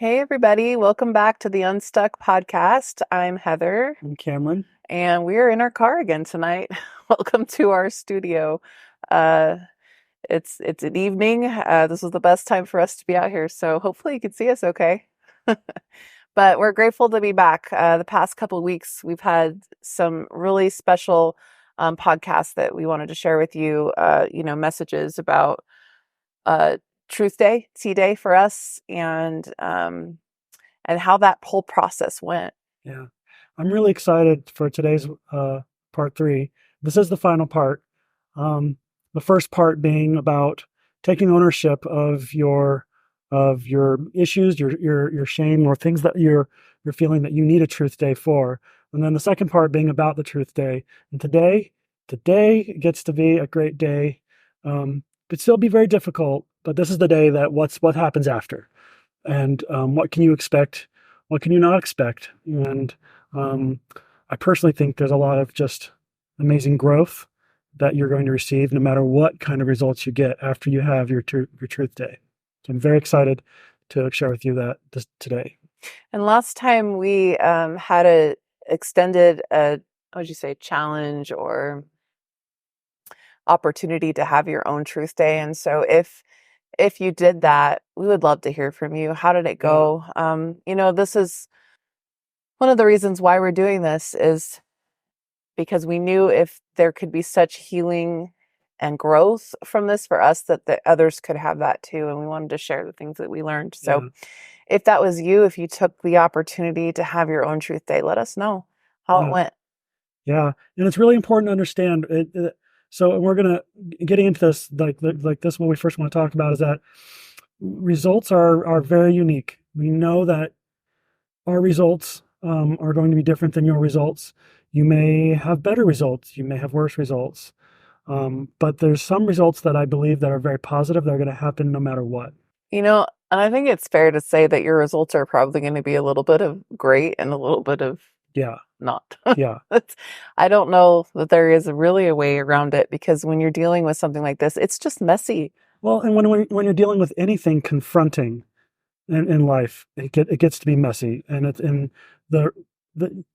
Hey, everybody. Welcome back to the Unstuck podcast. I'm Heather, I'm Cameron. and we're in our car again tonight. Welcome to our studio. Uh, it's an evening. This was the best time for us to be out here, so hopefully you can see us okay. But we're grateful to be back. The past couple of weeks, we've had some really special podcasts that we wanted to share with you. Messages about uh, Truth Day, Tea Day for us, and how that whole process went. Yeah, I'm really excited for today's part three. This is the final part. Um, the first part being about taking ownership of your issues, your shame, or things that you're feeling that you need a truth day for. And then the second part being about the truth day. And today gets to be a great day. Could still be very difficult, but this is the day that what happens after. And what can you expect? What can you not expect? And I personally think there's a lot of just amazing growth that you're going to receive no matter what kind of results you get after you have your truth day. So I'm very excited to share with you that today. And last time we had a extended, what would you say, challenge or opportunity to have your own truth day. And so if you did that, we would love to hear from you. How did it Yeah, go? This is one of the reasons why we're doing this is because we knew if there could be such healing and growth from this for us that the others could have that too. And we wanted to share the things that we learned. So yeah, if that was you, if you took the opportunity to have your own truth day, let us know how it yeah, went. yeah. And it's really important to understand it. So we're gonna getting into this like this. What we first want to talk about is that results are very unique. We know that our results are going to be different than your results. You may have better results, you may have worse results, but there's some results that I believe that are very positive that are going to happen no matter what. And I think it's fair to say that your results are probably going to be a little bit of great and a little bit of Yeah, not. yeah. I don't know that there is really a way around it because when you're dealing with something like this, it's just messy. Well, and when you're dealing with anything confronting in life, it gets to be messy, and the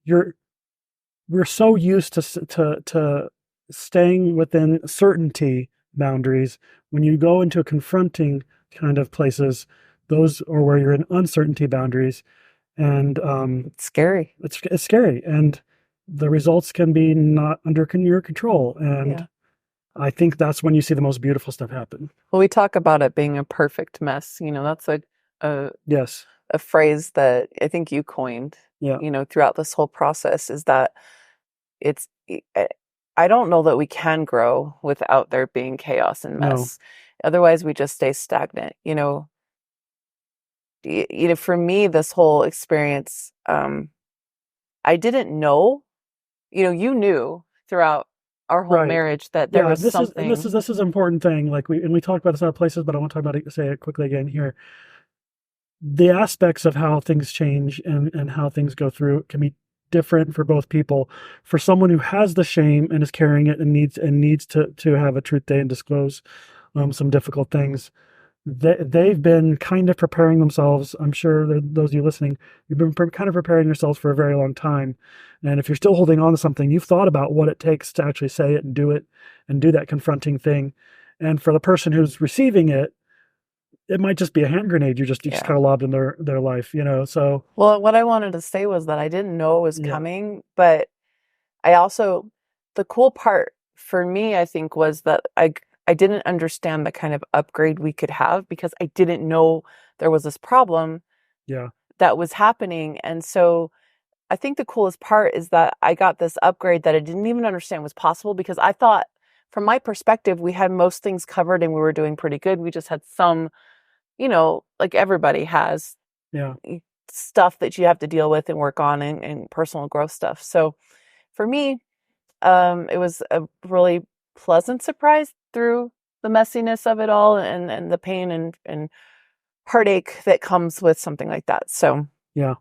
you're we're so used to staying within certainty boundaries. When you go into confronting kind of places, those or where you're in uncertainty boundaries, and It's scary. it's scary, and the results can be not under your control. And Yeah. I think that's when you see the most beautiful stuff happen. Well, we talk about it being a perfect mess. That's a Yes. a phrase that I think you coined, Yeah. throughout this whole process is that it's I don't know that we can grow without there being chaos and No. mess. Otherwise, we just stay stagnant. For me, this whole experience, I didn't know, you knew throughout our whole Right. marriage that there Yeah. was This is and this something. is this is an important thing. Like we talked about this in other places, but I want to talk about it. Say it quickly again here. The aspects of how things change and how things go through can be different for both people. For someone who has the shame and is carrying it and needs to have a truth day and disclose some difficult things, they've been kind of preparing themselves. I'm sure that those of you listening, you've been kind of preparing yourselves for a very long time. And if you're still holding on to something, you've thought about what it takes to actually say it and do that confronting thing. And for the person who's receiving it, it might just be a hand grenade you just Yeah. kind of lobbed in their life. So Well, what I wanted to say was that I didn't know it was yeah, coming, but I also, the cool part for me, I think, was that I didn't understand the kind of upgrade we could have because I didn't know there was this problem yeah, that was happening. And so I think the coolest part is that I got this upgrade that I didn't even understand was possible because I thought, from my perspective, we had most things covered and we were doing pretty good. We just had some, like everybody has yeah, stuff that you have to deal with and work on and personal growth stuff. So for me, it was a really pleasant surprise through the messiness of it all and the pain and heartache that comes with something like that. So yeah.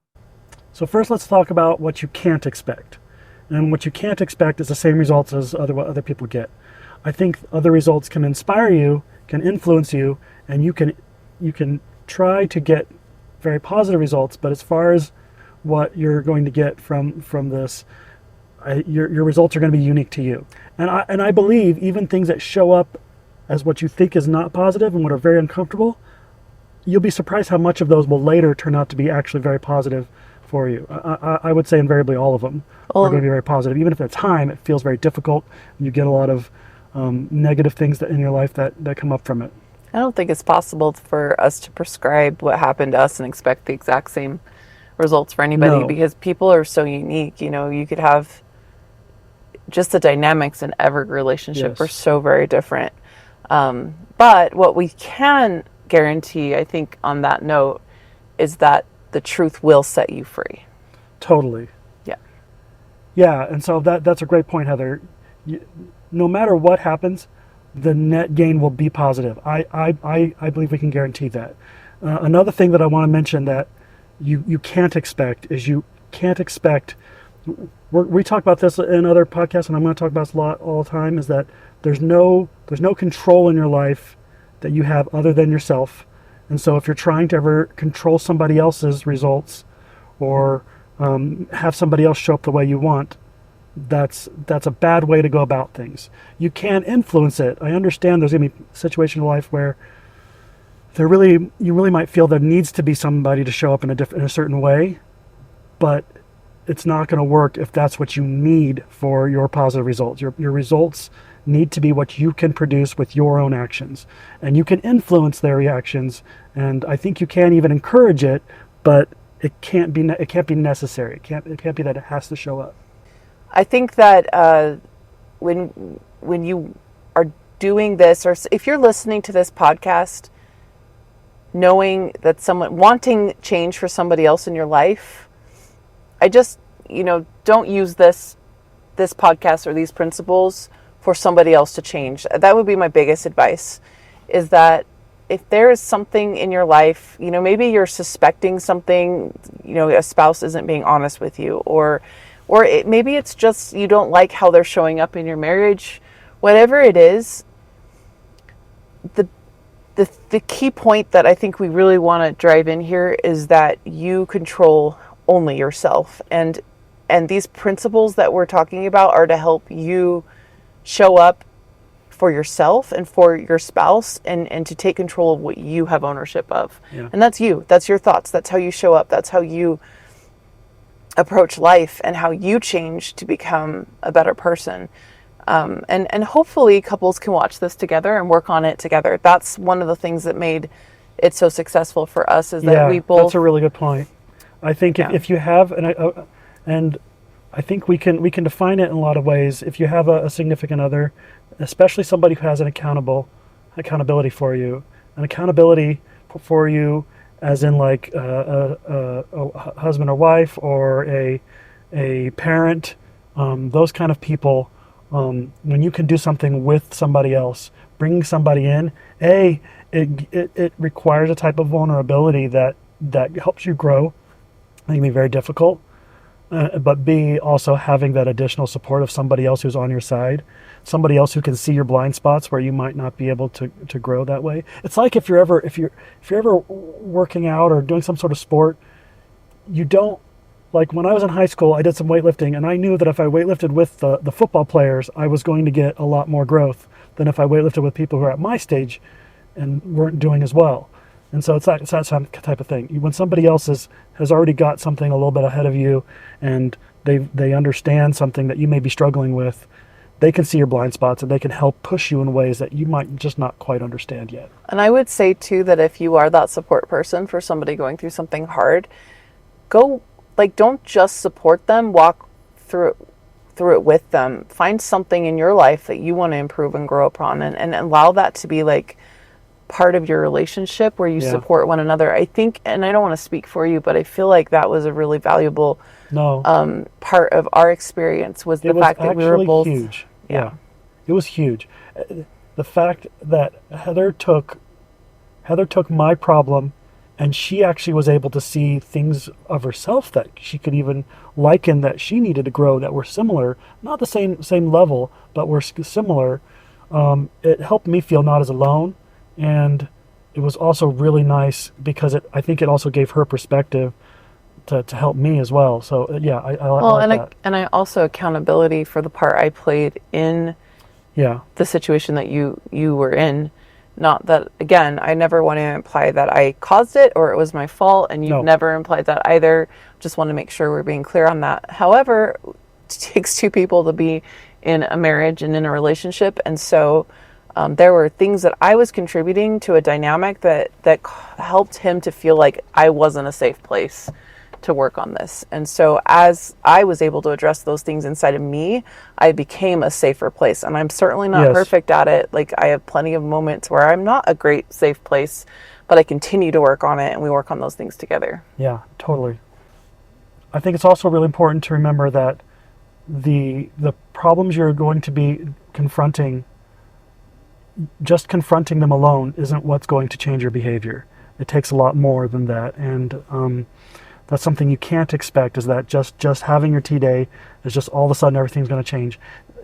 So first, let's talk about what you can't expect. And what you can't expect is the same results as other people get. I think other results can inspire you, can influence you, and you can try to get very positive results. But as far as what you're going to get from this, your results are going to be unique to you. And I believe even things that show up as what you think is not positive and what are very uncomfortable, you'll be surprised how much of those will later turn out to be actually very positive for you. I would say invariably all of them are going Well, to be very positive. Even if at the time it feels very difficult, and you get a lot of negative things that in your life that come up from it. I don't think it's possible for us to prescribe what happened to us and expect the exact same results for anybody No. because people are so unique. You know, you could have just the dynamics in every relationship are Yes. so very different. But what we can guarantee, I think, on that note, is that the truth will set you free. Totally. Yeah. Yeah. And so that's a great point, Heather. No matter what happens, the net gain will be positive. I believe we can guarantee that. Another thing that I want to mention that you can't expect is you can't expect. We talk about this in other podcasts, and I'm going to talk about this a lot all the time. Is that there's no control in your life that you have other than yourself, and so if you're trying to ever control somebody else's results or have somebody else show up the way you want, that's a bad way to go about things. You can influence it. I understand there's going to be situations in life where you really might feel there needs to be somebody to show up in a certain way, but it's not going to work if that's what you need for your positive results. Your results need to be what you can produce with your own actions, and you can influence their reactions. And I think you can even encourage it, but it can't be necessary. It can't be that it has to show up. I think that when you are doing this, or if you're listening to this podcast, knowing that someone wanting change for somebody else in your life, I just, don't use this podcast or these principles for somebody else to change. That would be my biggest advice, is that if there is something in your life, maybe you're suspecting something, a spouse isn't being honest with you, or maybe it's just you don't like how they're showing up in your marriage. Whatever it is, the key point that I think we really want to drive in here is that you control only yourself, and these principles that we're talking about are to help you show up for yourself and for your spouse, and to take control of what you have ownership of. Yeah. And that's you. That's your thoughts. That's how you show up. That's how you approach life and how you change to become a better person. And hopefully couples can watch this together and work on it together. That's one of the things that made it so successful for us, is that we both. That's a really good point. I think if you have, and I think we can define it in a lot of ways. If you have a significant other, especially somebody who has an accountability for you, an accountability for you, as in like a husband or wife or a parent, those kind of people. When you can do something with somebody else, bringing somebody in, it requires a type of vulnerability that helps you grow. It can be very difficult, but B, also having that additional support of somebody else who's on your side, somebody else who can see your blind spots where you might not be able to grow that way. It's like if you're ever working out or doing some sort of sport, you don't. Like when I was in high school, I did some weightlifting, and I knew that if I weightlifted with the football players, I was going to get a lot more growth than if I weightlifted with people who are at my stage and weren't doing as well. And so it's that type of thing. When somebody else has already got something a little bit ahead of you, and they understand something that you may be struggling with, they can see your blind spots and they can help push you in ways that you might just not quite understand yet. And I would say too that if you are that support person for somebody going through something hard, don't just support them, walk through it with them. Find something in your life that you want to improve and grow upon, and allow that to be like part of your relationship where you support one another. I think, and I don't want to speak for you, but I feel like that was a really valuable part of our experience, was the fact that we were both huge. Yeah. It was huge. The fact that Heather took my problem, and she actually was able to see things of herself that she could even liken that she needed to grow, that were similar, not the same level, but were similar. It helped me feel not as alone, and it was also really nice because I think it also gave her perspective to help me as well. So yeah, I Well, like that. and I also accountability for the part I played in Yeah, the situation that you were in. Not that, again, I never want to imply that I caused it or it was my fault, and you've no, never implied that either. Just want to make sure we're being clear on that. However, it takes two people to be in a marriage and in a relationship, and so there were things that I was contributing to a dynamic that helped him to feel like I wasn't a safe place to work on this. And so as I was able to address those things inside of me, I became a safer place. And I'm certainly not yes, perfect at it. Like, I have plenty of moments where I'm not a great safe place, but I continue to work on it, and we work on those things together. yeah, totally. I think it's also really important to remember that the problems you're going to be confronting, just confronting them alone isn't what's going to change your behavior. It takes a lot more than that, and that's something you can't expect. Is that just having your tea day is just all of a sudden everything's going to change?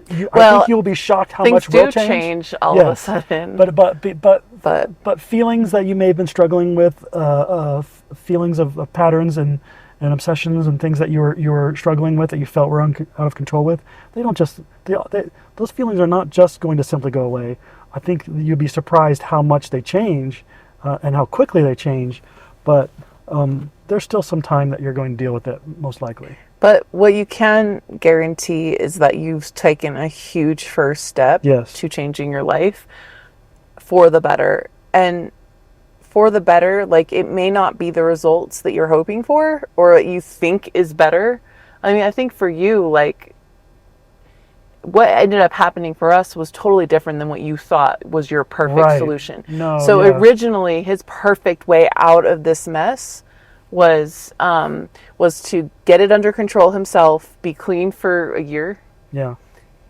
I think Well, you'll be shocked how things much will do change all of a Yes, sudden, but but feelings that you may have been struggling with, feelings of patterns and obsessions and things that you were struggling with that you felt were out of control with, they don't just those feelings are not just going to simply go away. I think you'd be surprised how much they change and how quickly they change, but there's still some time that you're going to deal with it, most likely. But what you can guarantee is that you've taken a huge first step Yes. to changing your life for the better. And for the better, like, it may not be the results that you're hoping for or what you think is better. I mean, I think for you, like, what ended up happening for us was totally different than what you thought was your perfect Right. solution. No, So yeah. originally, his perfect way out of this mess was to get it under control himself, be clean for a year, Yeah.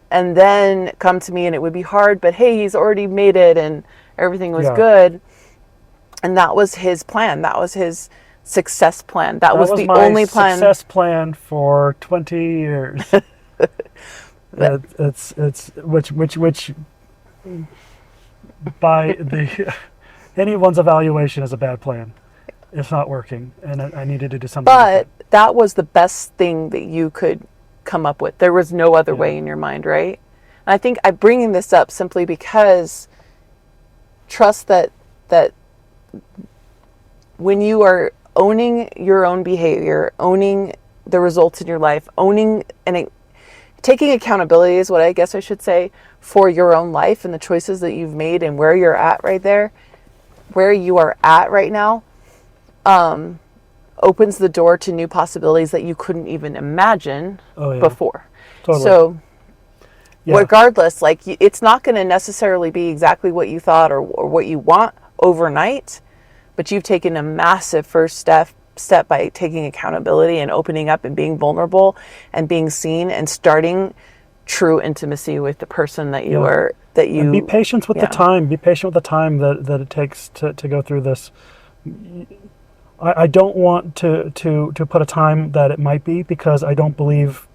and then come to me. And it would be hard, but hey, he's already made it, and everything was Yeah. good. And that was his plan. That was his success plan. That That was was the my only plan. success plan for 20 years. It's which by the anyone's evaluation is a bad plan. It's not working, and I needed to do something But different. that was the best thing that you could come up with. There was no other Yeah. way in your mind, right? And I think I'm bringing this up simply because trust that when you are owning your own behavior, owning the results in your life, owning and taking accountability is what I guess I should say for your own life and the choices that you've made and where you're at right there, where you are at right now, opens the door to new possibilities that you couldn't even imagine Oh yeah, before. totally. So Yeah, regardless, like, it's not going to necessarily be exactly what you thought or what you want overnight, but you've taken a massive first step by taking accountability and opening up and being vulnerable and being seen and starting true intimacy with the person that you yeah. are that And be you patient with the yeah. time. Be patient with the time that it takes to go through this. I don't want to put a time that it might be because I don't believe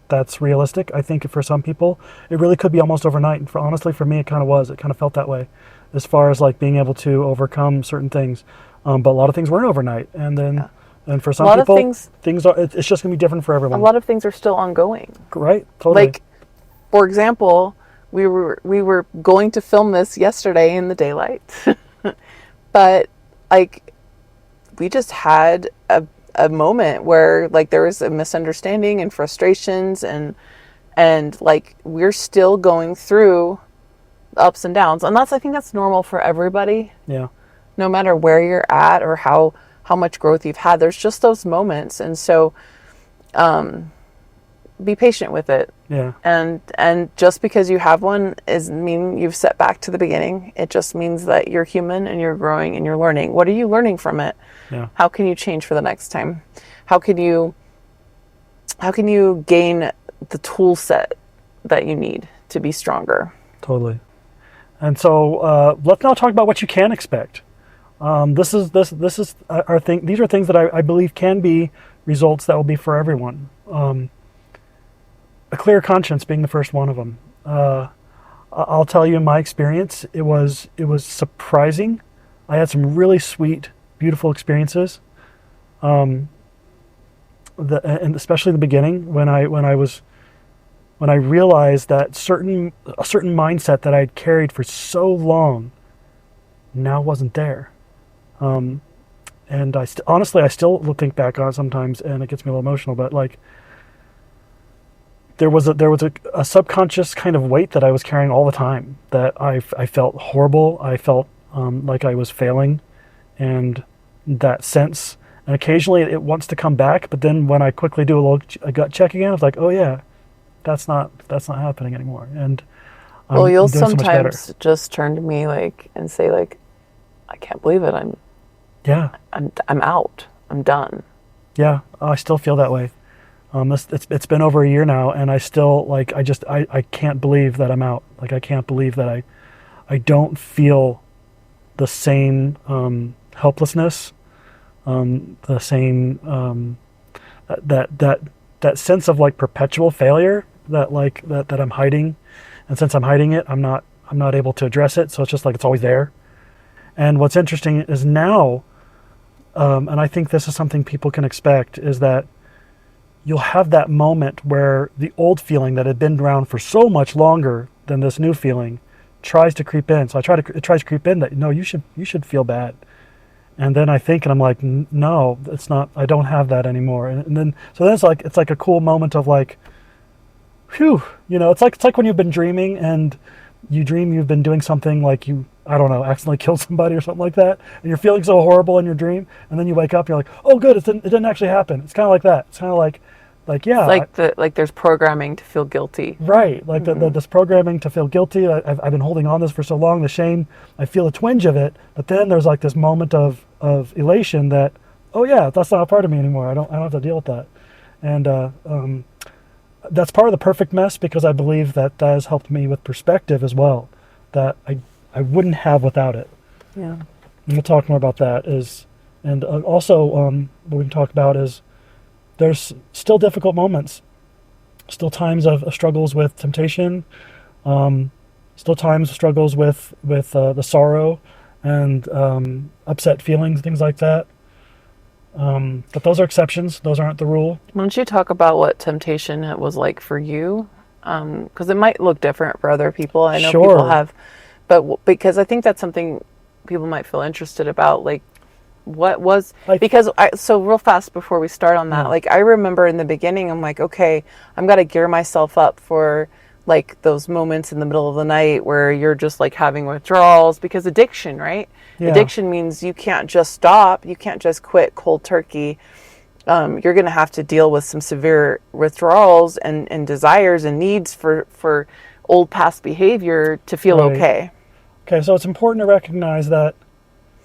that's realistic. I think for some people, it really could be almost overnight. And honestly, for me, it kind of was. It kind of felt that way, as far as like being able to overcome certain things. But a lot of things weren't overnight, and then and for a some lot of people, things are. It's just gonna be different for a everyone, lot of things are still ongoing. right? Totally. Like, for example, we were going to film this yesterday in the daylight. But like, we just had a moment where, like, there was a misunderstanding and frustrations, and like, we're still going through ups and downs, and I think that's normal for everybody, Yeah. no matter where you're at or how much growth you've had. There's just those moments, and so be patient with it. Yeah. And just because you have one is mean you've set back to the beginning. It just means that you're human and you're growing and you're learning. What are you learning from it? Yeah. How can you change for the next time? How can you gain the tool set that you need to be stronger? Totally. And so let's now talk about what you can expect. This is our thing. These are things that I believe can be results that will be for everyone. A clear conscience being the first one of them. I'll tell you in my experience, it was surprising I had some really sweet, beautiful experiences. Um, and especially in the beginning when I realized that a certain mindset that I'd carried for so long now wasn't there. Um, and honestly, I still think back on it sometimes, and it gets me a little emotional. But like, there was a subconscious kind of weight that I was carrying all the time. That I felt horrible. I felt like I was failing, and that sense. And occasionally it wants to come back, but then when I quickly do a gut check again, it's like, oh yeah, that's not happening anymore, and Well, you'll I'm doing so much better. sometimes just turn to me like and say like, I can't believe it. Yeah, I'm out. I'm done. yeah, I still feel that way. It's been over a year now, and I still like I can't believe that I'm out. Like I can't believe that I don't feel the same helplessness, the same that that sense of like perpetual failure that I'm hiding, and since I'm hiding it, I'm not able to address it. So it's just like it's always there. And what's interesting is now, and I think this is something people can expect, is that you'll have that moment where the old feeling that had been around for so much longer than this new feeling tries to creep in. So it tries to creep in that no, you should feel bad. And then I think, and I'm like, no, it's not. I don't have that anymore. And then so then it's like a cool moment of like, whew, it's like when you've been dreaming and you dream you've been doing something like you, I don't know, accidentally killed somebody or something like that, and you're feeling so horrible in your dream, and then you wake up, you're like, oh, good, it didn't actually happen. It's kind of like that. It's kind of like It's yeah, like there's programming to feel guilty. right. Like Hmm. this programming to feel guilty. I've been holding on to this for so long. The shame. I feel a twinge of it, but then there's like this moment of elation that, oh yeah, that's not a part of me anymore. I don't have to deal with that, and that's part of the perfect mess because I believe that that has helped me with perspective as well, that I wouldn't have without it. Yeah. And we'll talk more about that. And also what we can talk about is there's still difficult moments, still times of struggles with temptation, um, still times of struggles with the sorrow and upset feelings, things like that. But those are exceptions; those aren't the rule. Why don't you talk about what temptation it was like for you? Because it might look different for other people. I know people Sure. have, but because I think that's something people might feel interested about. Like, what was I because so real fast before we start on that, Yeah. like I remember in the beginning, I'm like, okay, I'm got to gear myself up for like those moments in the middle of the night where you're just like having withdrawals because addiction, right? Yeah. Addiction means you can't just stop, you can't just quit cold turkey. You're going to have to deal with some severe withdrawals and desires and needs for old past behavior to feel Right. okay. Okay. So it's important to recognize that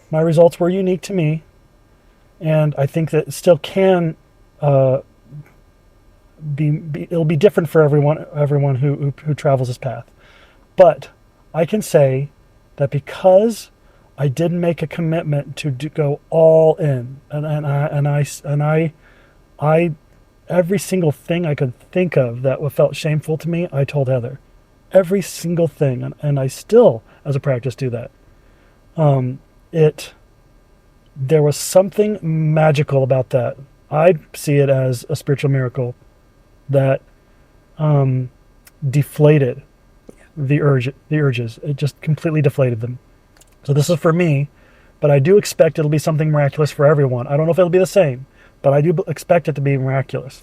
my results were unique to me, and I think that it still can uh, it'll be different for everyone who travels this path. But I can say that because I didn't make a commitment to go all in, I every single thing I could think of that felt shameful to me, I told Heather. Every single thing, and I still, as a practice, do that. It There was something magical about that. I see it as a spiritual miracle that um, deflated the urges. It just completely deflated them. So this is for me, but I do expect it'll be something miraculous for everyone. I don't know if it'll be the same, but I do expect it to be miraculous.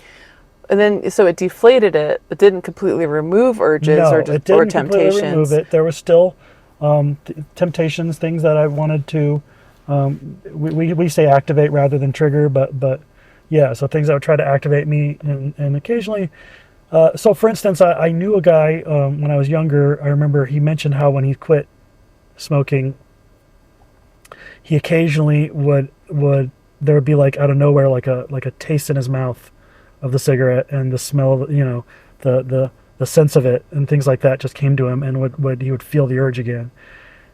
And then so it deflated it, but didn't completely remove urges No, it or didn't completely remove temptations. it. There was still temptations, things that I wanted to. We say activate rather than trigger, but yeah, so things that would try to activate me, and occasionally. So, for instance, I knew a guy when I was younger. I remember he mentioned how when he quit smoking, he occasionally would there would be like out of nowhere like a taste in his mouth of the cigarette, and the smell of the sense of it and things like that just came to him, and would he would feel the urge again,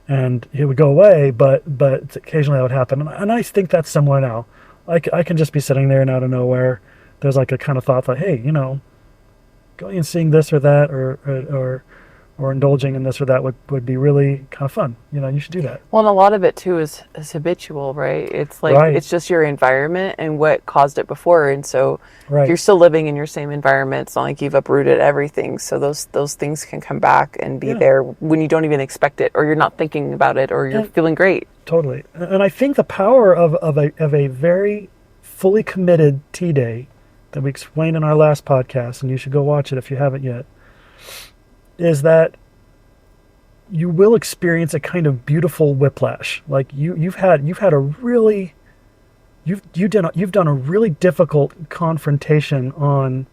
and it would go away, but occasionally that would happen, and I think that's similar now. I can just be sitting there and out of nowhere there's like a kind of thought that, hey, going and seeing this or that, or indulging in this or that would be really kind of fun. You should do that. Well, and a lot of it too is habitual, right? It's like Right. it's just your environment and what caused it before. And so if Right. you're still living in your same environment, it's not like you've uprooted everything. So those things can come back and be Yeah. there when you don't even expect it, or you're not thinking about it, or you're And feeling great. totally. And I think the power of a very fully committed tea day that we explained in our last podcast, and you should go watch it if you haven't yet, is that you will experience a kind of beautiful whiplash. Like you've had a really you've done a really difficult confrontation on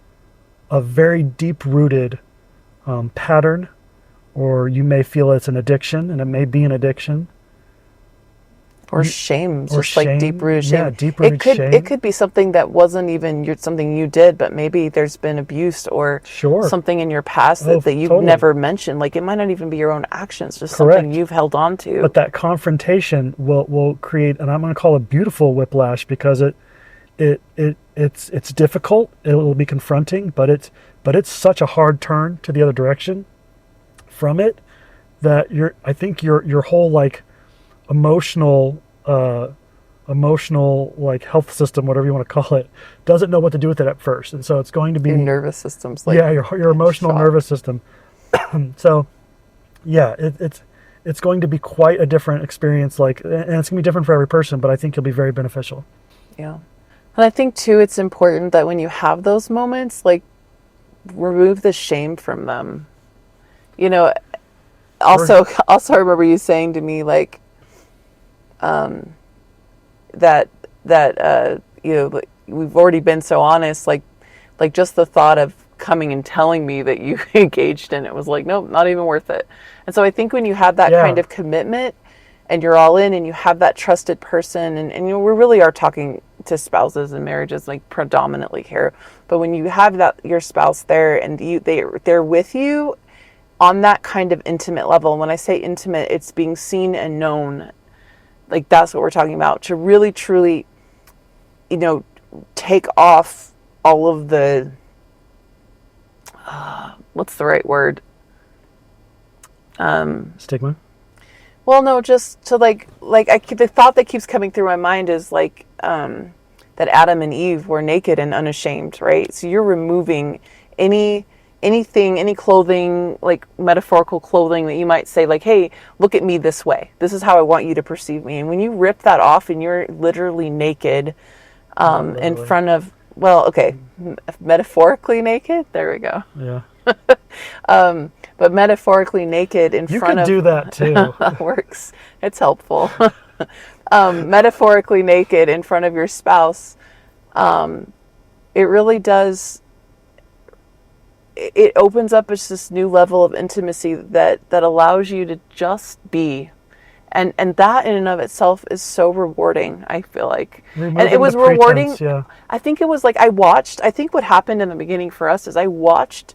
a very deep rooted pattern, or you may feel it's an addiction, and it may be an addiction. Or shame, Or just like shame. deep-rooted Yeah, shame. deep-rooted It shame. could be something that wasn't even something you did, but maybe there's been abuse or Sure. something in your past Oh, that you've totally. never mentioned. Like it might not even be your own actions, just something Correct. you've held on to. But that confrontation will create, and I'm going to call it beautiful whiplash, because it's difficult. It will be confronting, but it's such a hard turn to the other direction from it, that I think your whole like emotional emotional like health system, whatever you want to call it, doesn't know what to do with it at first, and so it's going to Your be, nervous system's like yeah, your in emotional shock. nervous system. So yeah, it's going to be quite a different experience, like, and it's going to be different for every person, but I think it'll be very beneficial. Yeah. And I think too, it's important that when you have those moments, like remove the shame from them. You know, Sure. also I remember you saying to me like, that like, we've already been so honest, like just the thought of coming and telling me that you engaged in it was like, nope, not even worth it. And so I think when you have that kind Yeah. of commitment and you're all in and you have that trusted person, and we really are talking to spouses and marriages like predominantly here, but when you have that your spouse there and they're with you on that kind of intimate level, and when I say intimate, it's being seen and known, like that's what we're talking about, to really truly, you know, take off all of the what's the right word, Stigma. well, no, just to the thought that keeps coming through my mind is like that Adam and Eve were naked and unashamed, right? So you're removing anything, any clothing, like metaphorical clothing that you might say, like, hey, look at me this way. This is how I want you to perceive me. And when you rip that off and you're literally naked, Not in literally. front of, well, okay, metaphorically naked. There we go. Yeah. But metaphorically naked in You front could of, do that too. that works. It's helpful. Metaphorically naked in front of your spouse, it really does. It opens up this new level of intimacy that allows you to just be, and that in and of itself is so rewarding. I feel like, and it Removing the was rewarding. pretense. Yeah. I think it was like I think what happened in the beginning for us is I watched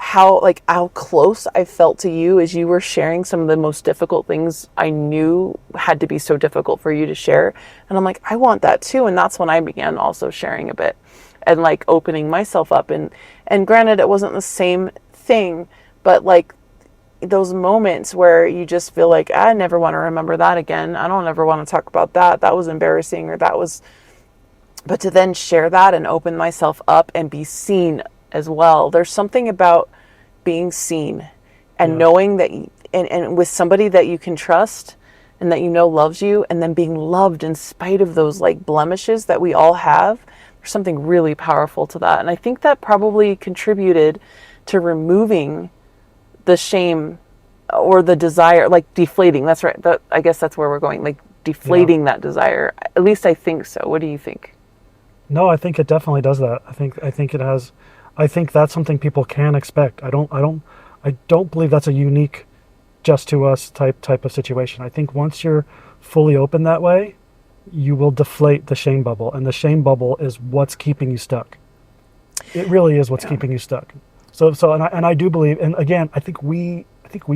how close I felt to you as you were sharing some of the most difficult things I knew had to be so difficult for you to share. And I'm like, I want that too. And that's when I began also sharing a bit and like opening myself up. And granted, it wasn't the same thing, but like those moments where you just feel like, I never want to remember that again. I don't ever want to talk about that. That was embarrassing, or that was, but to then share that and open myself up and be seen as well. There's something about being seen and Yeah. knowing that, and with somebody that you can trust and that you know loves you, and then being loved in spite of those like blemishes that we all have. There's something really powerful to that. And I think that probably contributed to removing the shame or the desire, like deflating. That's right. I guess that's where we're going, like Yeah. deflating that desire. At least I think so. What do you think? No, I think it definitely does that. I think it has. I think that's something people can expect. I don't believe that's a unique, just to us type of situation. I think once you're fully open that way, you will deflate the shame bubble, and the shame bubble is what's keeping you stuck. It really is what's Yeah. keeping you stuck. So and I do believe, and again, I think we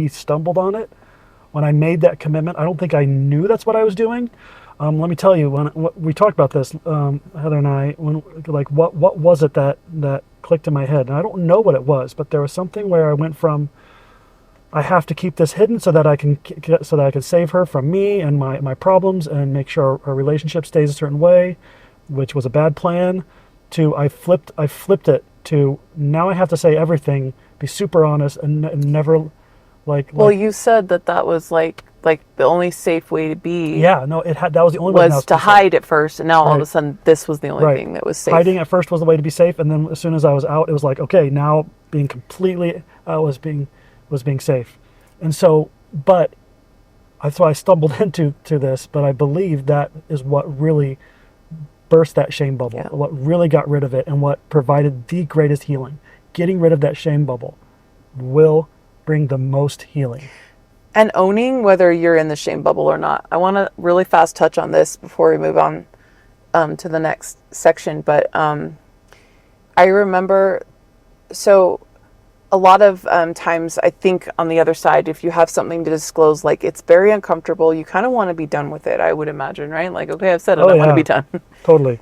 stumbled on it when I made that commitment. I don't think I knew that's what I was doing. Let me tell you, when we talked about this, Heather and I, when like what was it that clicked in my head? And I don't know what it was, but there was something where I went from I have to keep this hidden so that I can save her from me and my problems and make sure our relationship stays a certain way, which was a bad plan. To I flipped it to now I have to say everything, be super honest, and never Well, you said that that was like the only safe way to be yeah, no, it had that was the only way now was to to be safe. hide at first, and now all of a Right. sudden this was the only Right. thing that was Hiding safe. at first was the way to be safe, and then as soon as I was out, it was like, okay, now being completely out was being safe. And so, but so I stumbled into this, but I believe that is what really burst that shame bubble, Yeah. what really got rid of it, and what provided the greatest healing. Getting rid of that shame bubble will bring the most healing. And owning whether you're in the shame bubble or not. I want to really fast touch on this before we move on to the next section. But I remember, so a lot of times I think on the other side, if you have something to disclose, like it's very uncomfortable, you kind of want to be done with it, I would imagine, right? Like, okay, I've said it, Oh I want to be yeah, done. totally.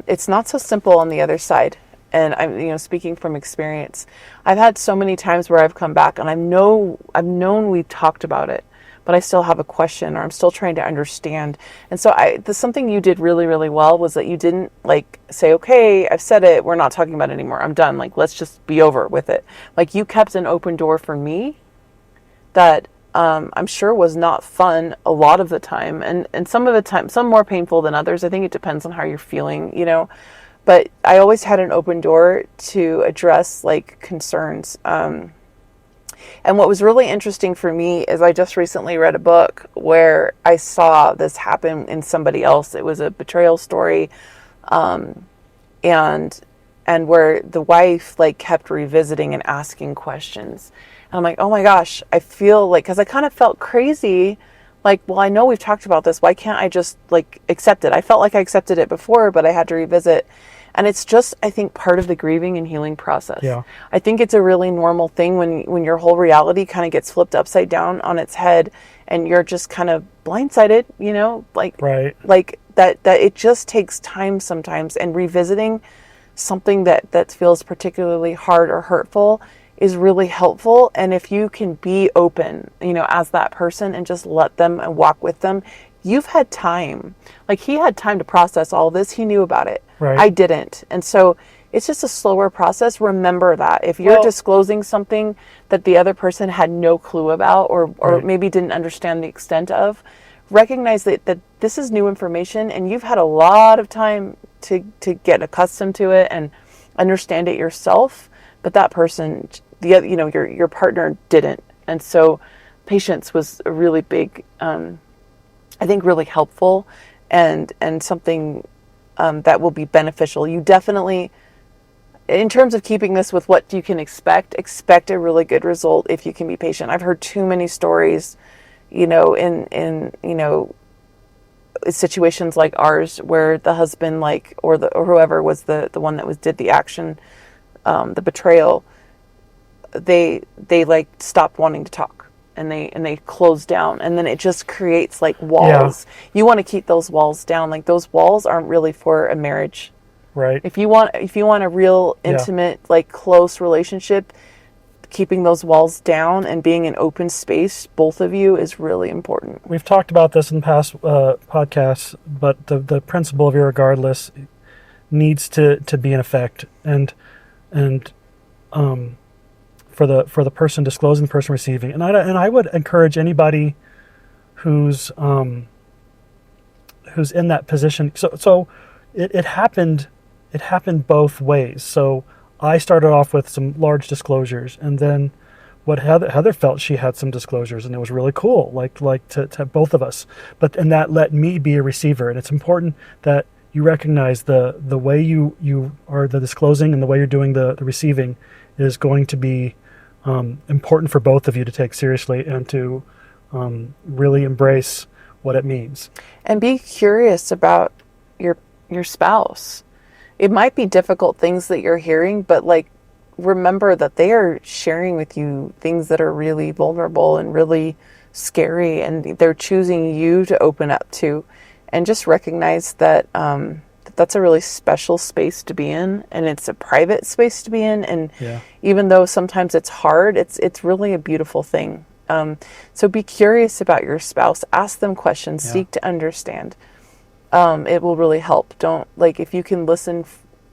It's not so simple on the other side. And I'm, speaking from experience, I've had so many times where I've come back and I've known we've talked about it, but I still have a question or I'm still trying to understand. And so something you did really, really well was that you didn't like say, okay, I've said it, we're not talking about it anymore, I'm done. Like, let's just be over with it. Like, you kept an open door for me that I'm sure was not fun a lot of the time. And some of the time, some more painful than others. I think it depends on how you're feeling. But I always had an open door to address like concerns. And what was really interesting for me is I just recently read a book where I saw this happen in somebody else. It was a betrayal story, and where the wife like kept revisiting and asking questions. And I'm like, oh my gosh, I feel like, because I kind of felt crazy. Like, well, I know we've talked about this. Why can't I just like accept it? I felt like I accepted it before, but I had to revisit. And it's just, I think, part of the grieving and healing process. Yeah. I think it's a really normal thing when your whole reality kind of gets flipped upside down on its head and you're just kind of blindsided, Right. like that it just takes time sometimes, and revisiting something that feels particularly hard or hurtful is really helpful. And if you can be open, as that person and just let them and walk with them, you've had time. Like, he had time to process all this. He knew about it. Right. I didn't. And so it's just a slower process. Remember that if you're Well, disclosing something that the other person had no clue about, or right. maybe didn't understand the extent of, recognize that this is new information and you've had a lot of time to get accustomed to it and understand it yourself. But that person, your partner didn't. And so patience was a really big, I think, really helpful, and something that will be beneficial. You definitely, in terms of keeping this with what you can expect a really good result if you can be patient. I've heard too many stories, in situations like ours where the husband, like, or whoever was the one that did the action, the betrayal, they like stopped wanting to talk, and they close down, and then it just creates like Yeah. walls. You want to keep those walls down. Like, those walls aren't really for a marriage. Right. If you want a real Yeah. intimate, like, close relationship, keeping those walls down and being in open space, both of you, is really important. We've talked about this in past podcasts, but the principle of irregardless needs to be in effect, and for the person disclosing, the person receiving, and I would encourage anybody who's in that position. So it happened both ways. So I started off with some large disclosures, and then what Heather felt, she had some disclosures, and it was really cool, like to both of us. And that let me be a receiver, and it's important that you recognize the way you are the disclosing and the way you're doing the receiving is going to be important for both of you to take seriously and to really embrace what it means. And be curious about your spouse. It might be difficult things that you're hearing, but like, remember that they are sharing with you things that are really vulnerable and really scary, and they're choosing you to open up to. And just recognize that that's a really special space to be in, and it's a private space to be in. And Yeah. even though sometimes it's hard, it's really a beautiful thing. So be curious about your spouse. Ask them questions. Yeah. Seek to understand. It will really help. Don't, like, if you can listen,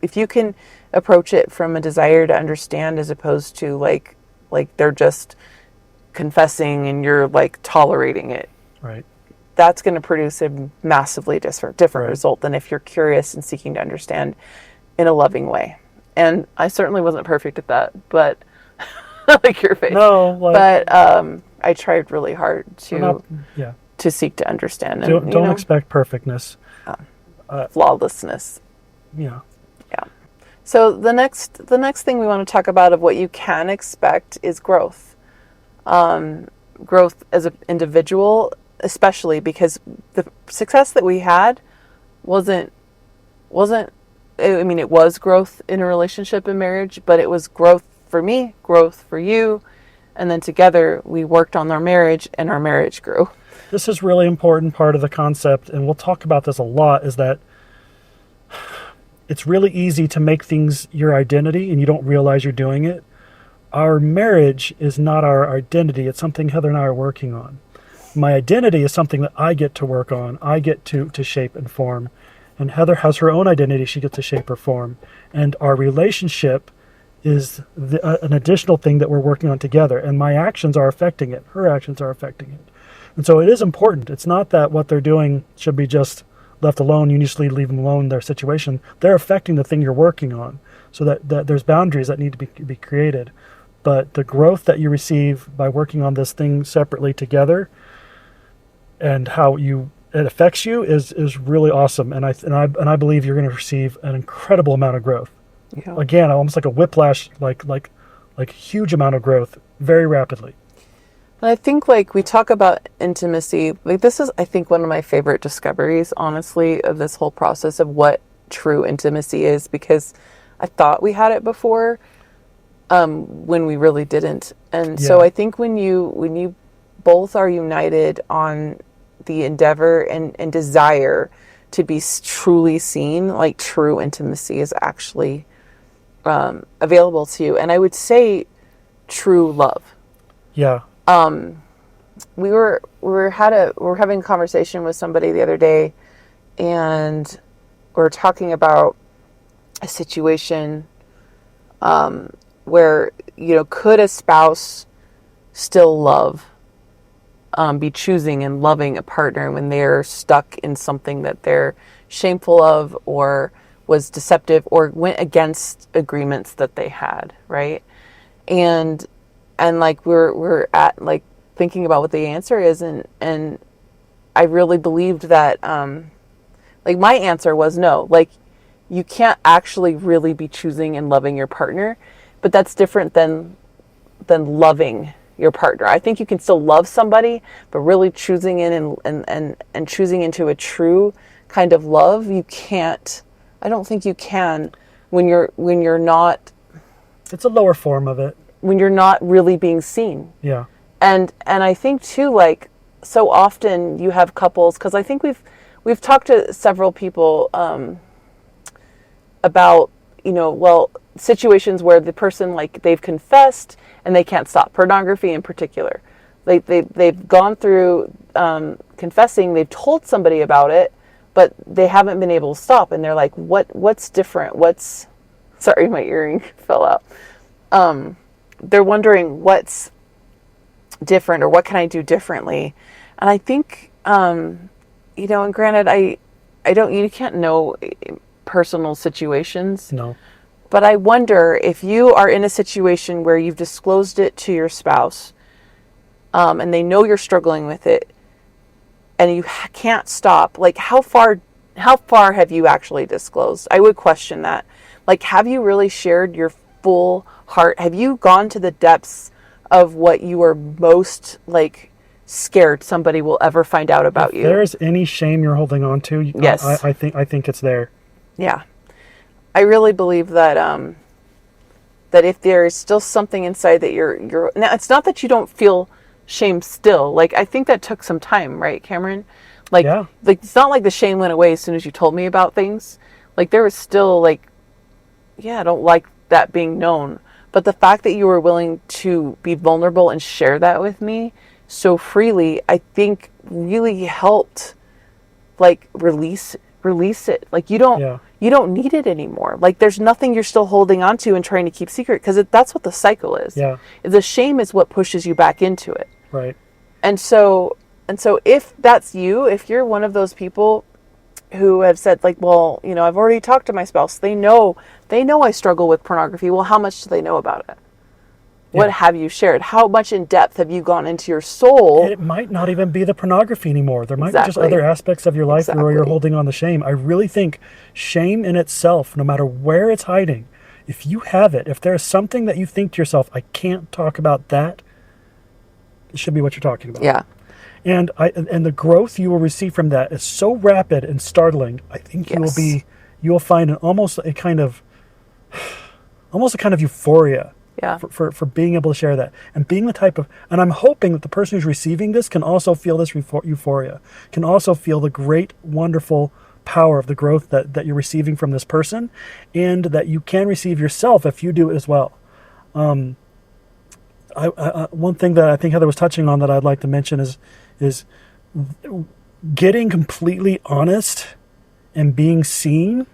if you can approach it from a desire to understand as opposed to like they're just confessing and you're like tolerating it, Right. that's going to produce a massively different Right. result than if you're curious and seeking to understand in a loving way. And I certainly wasn't perfect at that, but like your face. No, like But I tried really hard we're not. to Yeah. seek to understand, and Don't expect perfectness. uh, Uh, flawlessness. yeah. Yeah. So the next thing we want to talk about of what you can expect is growth. Growth as an individual, especially because the success that we had wasn't I mean, it was growth in a relationship and marriage, but it was growth for me, growth for you, and then together we worked on our marriage and our marriage grew. This is really important part of the concept, and we'll talk about this a lot, is that it's really easy to make things your identity and you don't realize you're doing it. Our marriage is not our identity. It's something Heather and I are working on. My identity is something that I get to work on. I get to shape and form. And Heather has her own identity she gets to shape or form. And our relationship is an additional thing that we're working on together. And my actions are affecting it. Her actions are affecting it. And so it is important. It's not that what they're doing should be just left alone. You just leave them alone, their situation. They're affecting the thing you're working on. So that there's boundaries that need to be created. But the growth that you receive by working on this thing separately together and how it affects you is really awesome. And I believe you're going to receive an incredible amount of growth. Yeah. Again, almost like a whiplash, like huge amount of growth very rapidly. And I think, like, we talk about intimacy, like, this is, I think, one of my favorite discoveries, honestly, of this whole process of what true intimacy is, because I thought we had it before, when we really didn't. And Yeah. so I think when you both are united on the endeavor and desire to be truly seen, like, true intimacy is actually available to you. And I would say true love. Yeah. We were having a conversation with somebody the other day, and we are talking about a situation where, could a spouse still be choosing and loving a partner when they're stuck in something that they're shameful of, or was deceptive, or went against agreements that they had, right? And like we're at, like, thinking about what the answer is, and I really believed that, like, my answer was no. Like, you can't actually really be choosing and loving your partner, but that's different than loving your partner. I think you can still love somebody, but really choosing in and choosing into a true kind of love, you can't. I don't think you can when you're not, It's a lower form of it. when you're not really being seen. Yeah. And I think too, like, so often you have couples, because I think we've talked to several people about, situations where the person, like, they've confessed and they can't stop, pornography in particular. They've gone through confessing, they've told somebody about it, but they haven't been able to stop, and they're like, what's different? Sorry, my earring fell out. They're wondering what's different, or what can I do differently? And I think, and granted, you can't know personal situations, No. but I wonder if you are in a situation where you've disclosed it to your spouse, and they know you're struggling with it, and you can't stop. Like, how far have you actually disclosed? I would question that. Like, have you really shared your full heart? Have you gone to the depths of what you are most, like, scared somebody will ever find out about If you? there's any shame you're holding on to, Yes. I think it's there. Yeah. I really believe that that if there is still something inside that you're now, it's not that you don't feel shame still. Like, I think that took some time, right, Cameron? Like, Yeah. like, it's not like the shame went away as soon as you told me about things. Like, there was still, like, yeah, I don't like that being known. But the fact that you were willing to be vulnerable and share that with me, so freely, I think really helped like release it. Like Yeah. you don't need it anymore. Like there's nothing you're still holding on to and trying to keep secret, because that's what the cycle is. Yeah. The shame is what pushes you back into it. Right. And so if that's you, if you're one of those people who have said like, well, I've already talked to my spouse. They know I struggle with pornography. Well, how much do they know about it? What Yeah. have you shared? How much in depth have you gone into your soul? It might not even be the pornography anymore. There might be just other Exactly. aspects of your life where you're Exactly. holding on to shame. I really think shame in itself, no matter where it's hiding, if you have it, if there's something that you think to yourself, I can't talk about that, it should be what you're talking about. Yeah. And the growth you will receive from that is so rapid and startling. I think Yes. you will find almost a kind of euphoria Yeah. for being able to share that, and being the type of, and I'm hoping that the person who's receiving this can also feel this euphoria, can also feel the great, wonderful power of the growth that you're receiving from this person, and that you can receive yourself if you do it as well. One thing that I think Heather was touching on that I'd like to mention is getting completely honest and being seen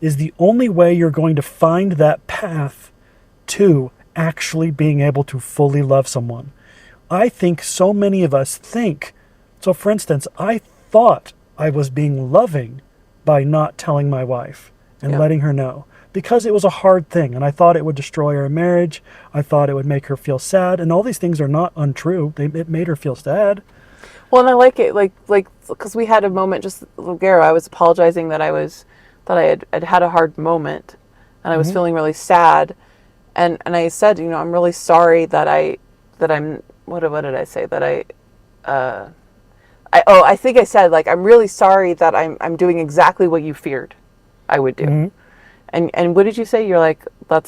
is the only way you're going to find that path to actually being able to fully love someone. I think so many of us think, so for instance, I thought I was being loving by not telling my wife and Yeah. letting her know, because it was a hard thing and I thought it would destroy our marriage. I thought it would make her feel sad, and all these things are not untrue. It made her feel sad. Well, and I like it, like because we had a moment just Lugero. I was apologizing that I had a hard moment, and I was Hmm. feeling really sad, and I said, I'm really sorry that I'm what did I say that I think I said, like, I'm really sorry that I'm doing exactly what you feared I would do. Hmm. And what did you say? You're like, that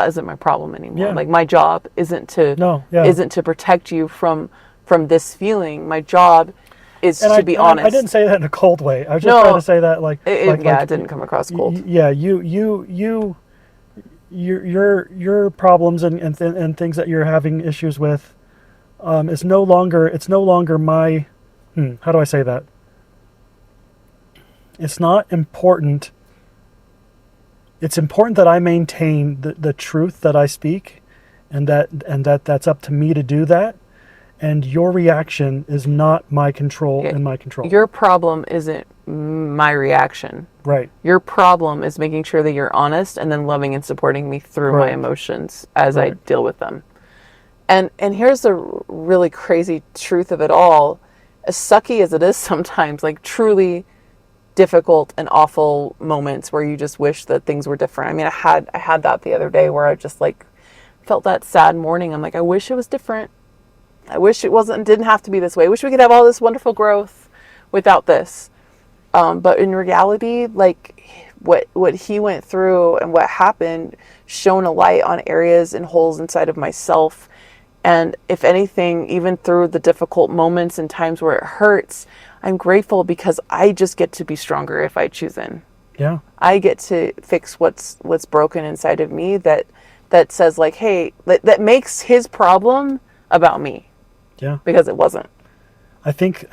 isn't my problem anymore. Yeah. Like my job isn't to No. Yeah. protect you from this feeling. My job is And to be I didn't honest. say that in a cold way. I was just trying to No, say that it didn't come across cold. yeah, your problems and things that you're having issues with, is no longer, it's no longer my, how do I say that? It's not important. It's important that I maintain the truth that I speak, and that's up to me to do that. And your reaction is not my control Yeah. and my control. Your problem isn't my reaction. Right. Your problem is making sure that you're honest and then loving and supporting me through my Correct. emotions as I Right. deal with them. And here's the really crazy truth of it all. As sucky as it is sometimes, like truly difficult and awful moments where you just wish that things were different. I mean, I had that the other day where I just like felt that sad morning. I'm like, I wish it was different. I wish it didn't have to be this way. I wish we could have all this wonderful growth without this. But in reality, like what he went through and what happened shone a light on areas and holes inside of myself. And if anything, even through the difficult moments and times where it hurts, I'm grateful because I just get to be stronger if I choose in. Yeah. I get to fix what's broken inside of me that says like, hey, that makes his problem about me, Yeah. because it wasn't. I think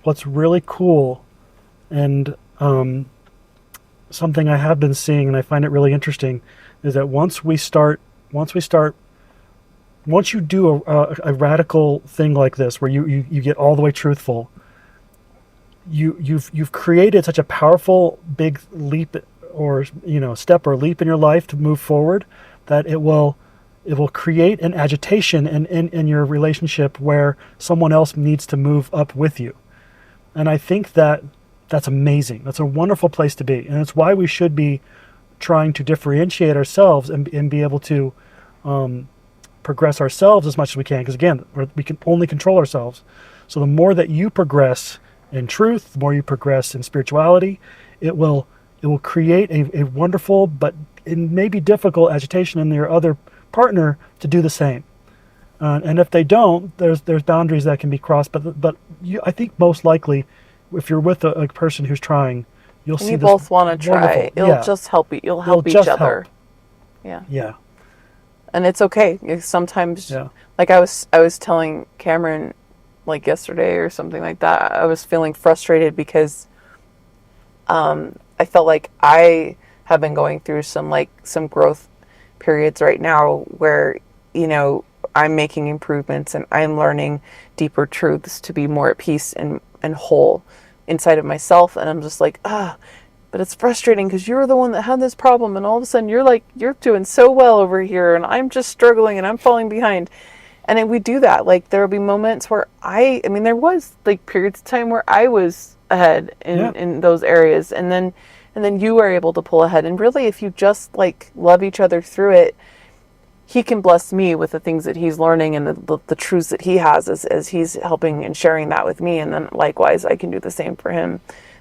what's really cool, and something I have been seeing, and I find it really interesting, is that once you do a radical thing like this, where you get all the way truthful, you've created such a powerful big leap, or step or leap in your life to move forward, that it will create an agitation in your relationship where someone else needs to move up with you. And I think that's amazing. That's a wonderful place to be. And it's why we should be trying to differentiate ourselves and be able to progress ourselves as much as we can. Because again, we can only control ourselves. So the more that you progress in truth, the more you progress in spirituality, it will create a wonderful but it may be difficult agitation in your other partner to do the same. And if they don't, there's boundaries that can be crossed. But I think most likely, if you're with a person who's trying, you'll And see you this both want to try. wonderful. It'll Yeah, just help you. You'll it'll help each just other. help. Yeah. Yeah. And it's okay. Sometimes, Yeah. like I was telling Cameron like yesterday or something like that, I was feeling frustrated because I felt like I have been going through some growth periods right now where, you know, I'm making improvements and I'm learning deeper truths to be more at peace and whole inside of myself. And I'm just like, but it's frustrating because you're the one that had this problem, and all of a sudden you're doing so well over here, and I'm just struggling and I'm falling behind. And then we do that. Like there will be moments where I mean, there was like periods of time where I was ahead Yeah. in those areas, and then you were able to pull ahead. And really, if you just like love each other through it, he can bless me with the things that he's learning and the truths that he has as he's helping and sharing that with me. And then likewise, I can do the same for him.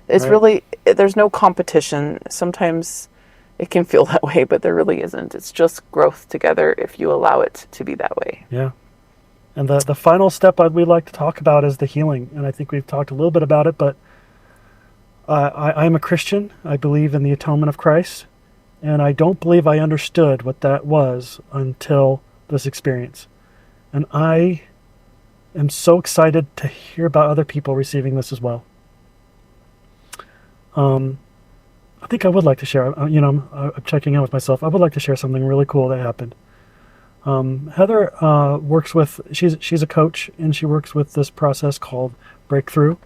It's Right. really, there's no competition. Sometimes it can feel that way, but there really isn't. It's just growth together if you allow it to be that way. Yeah. And the final step we'd like to talk about is the healing. And I think we've talked a little bit about it, but I'm a Christian. I believe in the atonement of Christ. And I don't believe I understood what that was until this experience. And I am so excited to hear about other people receiving this as well. Um, I think I would like to share, I'm checking in with myself. I would like to share something really cool that happened. Heather works with, she's a coach, and she works with this process called Breakthrough.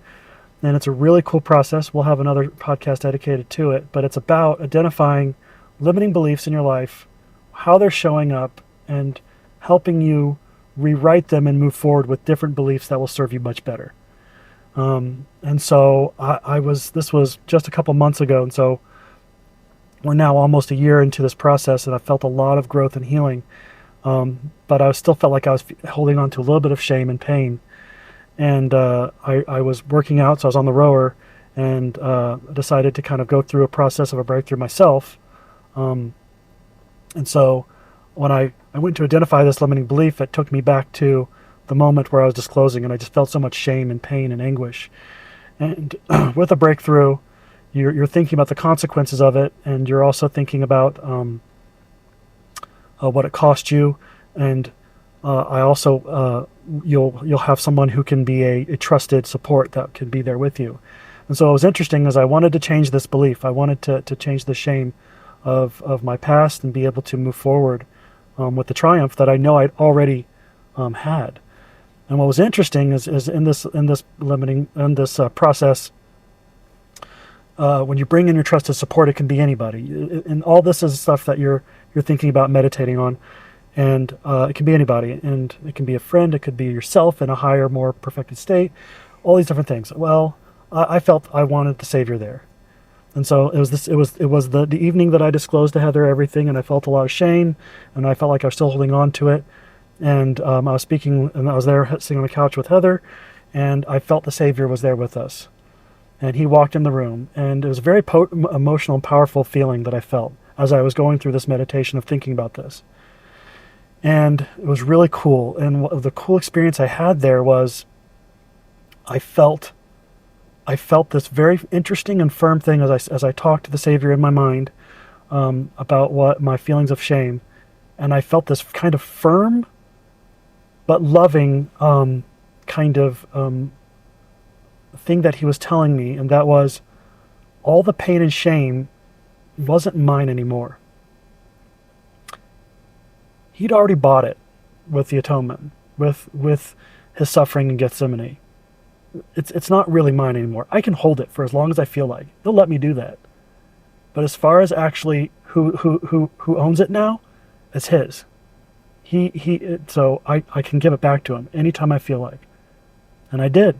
And it's a really cool process. We'll have another podcast dedicated to it, but it's about identifying limiting beliefs in your life, how they're showing up, and helping you rewrite them and move forward with different beliefs that will serve you much better. And so this was just a couple months ago. And so we're now almost a year into this process, and I felt a lot of growth and healing. But I still felt like I was holding on to a little bit of shame and pain. And I was working out, so I was on the rower, and decided to kind of go through a process of a breakthrough myself. And so when I went to identify this limiting belief, it took me back to the moment where I was disclosing, and I just felt so much shame and pain and anguish. And with a breakthrough, you're thinking about the consequences of it, and you're also thinking about what it cost you. And I also you'll have someone who can be a trusted support that can be there with you. And so it was interesting, as I wanted to change this belief. I wanted to change the shame of my past and be able to move forward with the triumph that I know I'd already had. And what was interesting is in this process, when you bring in your trusted support, it can be anybody. And all this is stuff that you're thinking about meditating on. And it can be anybody, and it can be a friend, it could be yourself in a higher, more perfected state, all these different things. Well, I felt I wanted the Savior there. And so it was the evening that I disclosed to Heather everything, and I felt a lot of shame, and I felt like I was still holding on to it. And I was speaking, and I was there sitting on the couch with Heather, and I felt the Savior was there with us. And he walked in the room, and it was a very emotional and powerful feeling that I felt as I was going through this meditation of thinking about this. And it was really cool. And the cool experience I had there was I felt this very interesting and firm thing as I talked to the Savior in my mind about what my feelings of shame. And I felt this kind of firm but loving kind of thing that he was telling me. And that was, all the pain and shame wasn't mine anymore. He'd already bought it with the atonement, with his suffering in Gethsemane. It's not really mine anymore. I can hold it for as long as I feel like. He'll let me do that. But as far as actually who owns it now, it's his. So I can give it back to him anytime I feel like. And I did.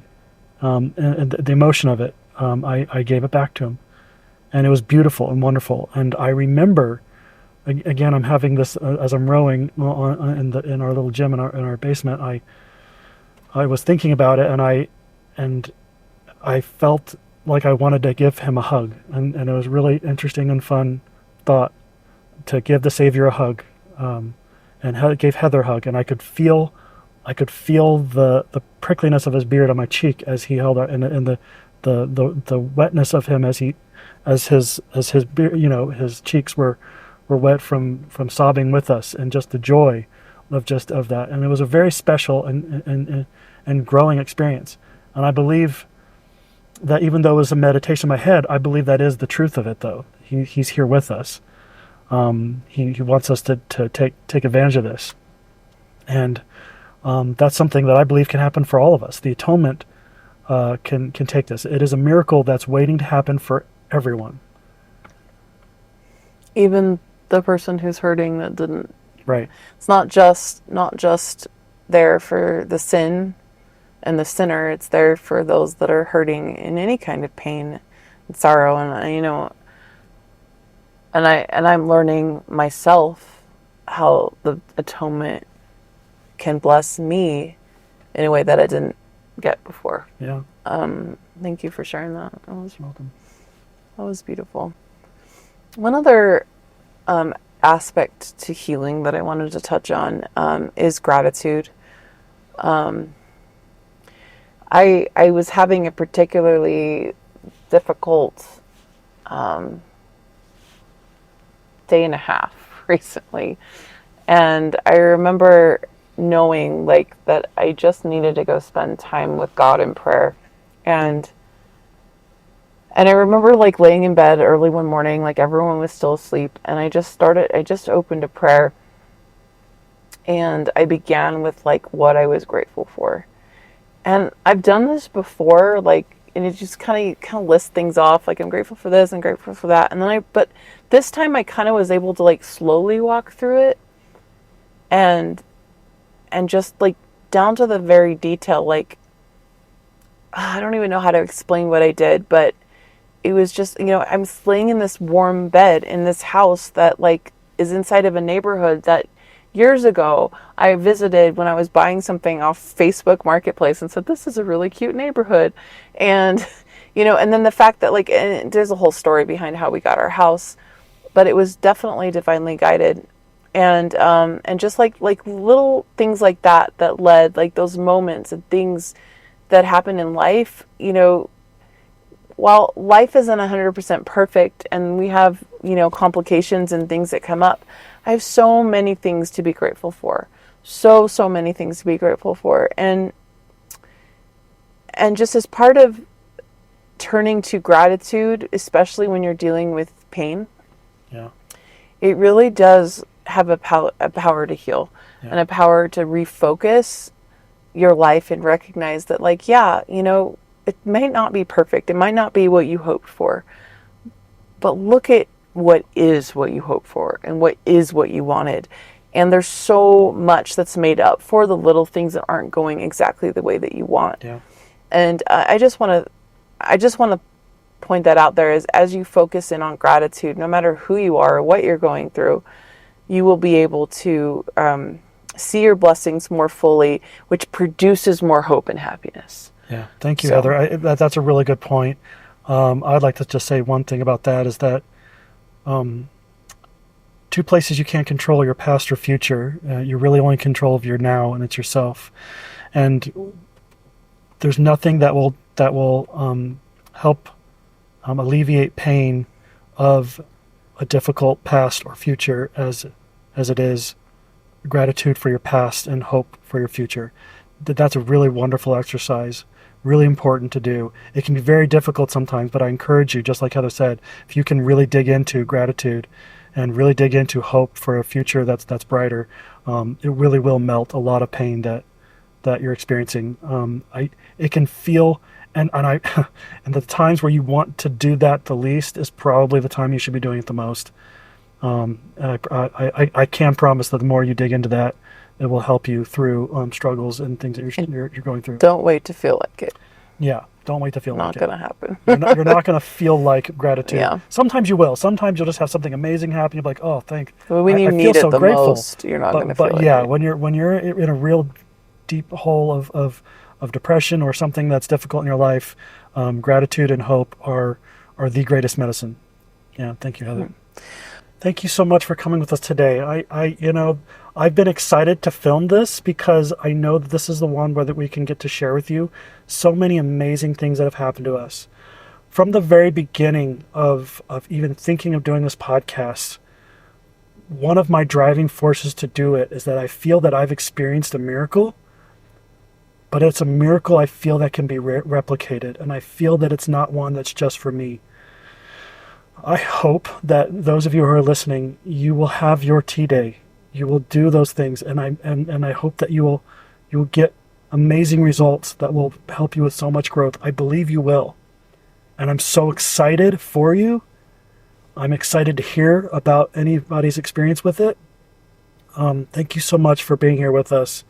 And the emotion of it, I gave it back to him. And it was beautiful and wonderful. And I remember, again, I'm having this as I'm rowing in our little gym in our basement. I was thinking about it, and I felt like I wanted to give him a hug, and it was really interesting and fun thought to give the Savior a hug, and gave Heather a hug, and I could feel the prickliness of his beard on my cheek as he held it, and the wetness of him as his beard, his cheeks were were wet from sobbing with us, and just the joy of that. And it was a very special and growing experience. And I believe that even though it was a meditation in my head, I believe that is the truth of it, though. He's here with us. He wants us to take advantage of this. And that's something that I believe can happen for all of us. The atonement can take this. It is a miracle that's waiting to happen for everyone. Even the person who's hurting that didn't. Right. It's not just there for the sin and the sinner. It's there for those that are hurting in any kind of pain and sorrow. And you know, and I'm learning myself how the atonement can bless me in a way that I didn't get before. Yeah. Thank you for sharing that. Welcome. That was beautiful. One other aspect to healing that I wanted to touch on is gratitude. I was having a particularly difficult day and a half recently, and I remember knowing like that I just needed to go spend time with God in prayer. And I remember like laying in bed early one morning, like everyone was still asleep, and I just opened a prayer, and I began with like what I was grateful for. And I've done this before, like, and it just kind of lists things off, like I'm grateful for this and grateful for that. And then but this time I kind of was able to like slowly walk through it, and just like down to the very detail, like I don't even know how to explain what I did, but it was just, you know, I'm laying in this warm bed in this house that like is inside of a neighborhood that years ago I visited when I was buying something off Facebook Marketplace and said, this is a really cute neighborhood. And, you know, and then the fact that like, and there's a whole story behind how we got our house, but it was definitely divinely guided. And just like little things like that led, like those moments and things that happen in life, you know, while life isn't 100% perfect and we have, you know, complications and things that come up, I have so many things to be grateful for. So many things to be grateful for. And just as part of turning to gratitude, especially when you're dealing with pain, yeah, it really does have a power to heal, yeah, and a power to refocus your life and recognize that, like, yeah, you know, it might not be perfect. It might not be what you hoped for, but look at what is what you hoped for and what is what you wanted. And there's so much that's made up for the little things that aren't going exactly the way that you want. Yeah. And I just want to point that out there, is as you focus in on gratitude, no matter who you are or what you're going through, you will be able to see your blessings more fully, which produces more hope and happiness. Yeah, thank you, Heather. That's a really good point. I'd like to just say one thing about that, is that two places you can't control your past or future. You're really only in control of your now, and it's yourself. And there's nothing that will help alleviate pain of a difficult past or future as it is gratitude for your past and hope for your future. That's a really wonderful exercise, really important to do. It can be very difficult sometimes, but I encourage you, just like Heather said, if you can really dig into gratitude and really dig into hope for a future that's brighter, it really will melt a lot of pain that you're experiencing. It can feel, and the times where you want to do that the least is probably the time you should be doing it the most. I can promise that the more you dig into that, it will help you through struggles and things that you're going through. Don't wait to feel like it. Yeah, don't wait to feel like it. Not going to happen. You're not going to feel like gratitude. Yeah. Sometimes you will. Sometimes you'll just have something amazing happen. You'll be like, oh, But when you I need feel it the grateful. most, you're not going to feel like yeah, it. when you're in a real deep hole of depression or something that's difficult in your life, gratitude and hope are the greatest medicine. Yeah, thank you, Heather. Thank you so much for coming with us today. I've been excited to film this because I know that this is the one where that we can get to share with you so many amazing things that have happened to us. From the very beginning of even thinking of doing this podcast, one of my driving forces to do it is that I feel that I've experienced a miracle, but it's a miracle I feel that can be replicated, and I feel that it's not one that's just for me. I hope that those of you who are listening, you will have your tea day. You will do those things, and I hope that you will get amazing results that will help you with so much growth. I believe you will. And I'm so excited for you. I'm excited to hear about anybody's experience with it. Thank you so much for being here with us.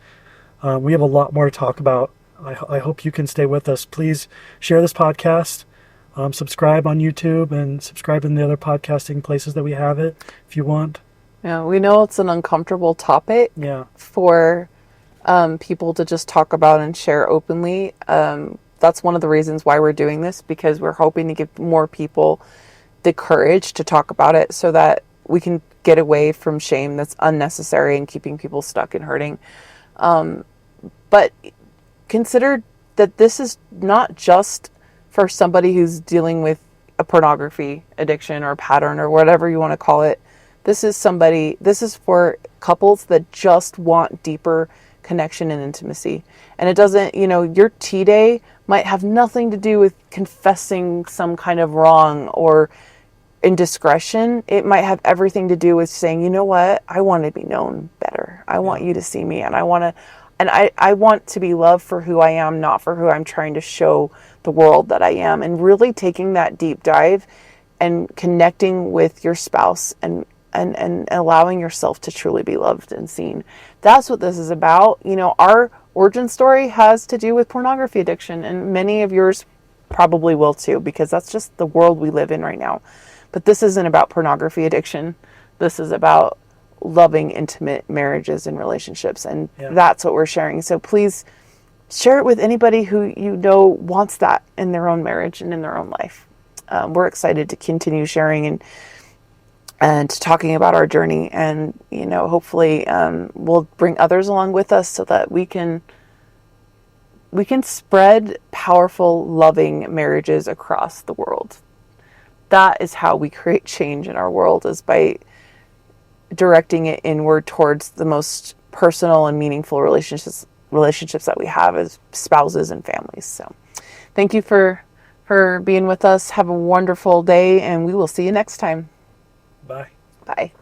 We have a lot more to talk about. I hope you can stay with us. Please share this podcast. Subscribe on YouTube and subscribe in the other podcasting places that we have it if you want. Yeah, we know it's an uncomfortable topic for people to just talk about and share openly. That's one of the reasons why we're doing this, because we're hoping to give more people the courage to talk about it so that we can get away from shame that's unnecessary and keeping people stuck and hurting. But consider that this is not just for somebody who's dealing with a pornography addiction or pattern or whatever you want to call it. This is for couples that just want deeper connection and intimacy. And it doesn't, your tea day might have nothing to do with confessing some kind of wrong or indiscretion. It might have everything to do with saying, you know what, I want to be known better. I want you to see me, and I want to be loved for who I am, not for who I'm trying to show the world that I am. And really taking that deep dive and connecting with your spouse and allowing yourself to truly be loved and seen. That's what this is about. Our origin story has to do with pornography addiction, and many of yours probably will too, because that's just the world we live in right now. But this isn't about pornography addiction. This is about loving, intimate marriages and relationships. And that's what we're sharing. So please share it with anybody who wants that in their own marriage and in their own life. We're excited to continue sharing and talking about our journey. And, hopefully we'll bring others along with us so that we can spread powerful, loving marriages across the world. That is how we create change in our world, is by directing it inward towards the most personal and meaningful relationships that we have as spouses and families. So thank you for being with us. Have a wonderful day, and we will see you next time. Bye. Bye.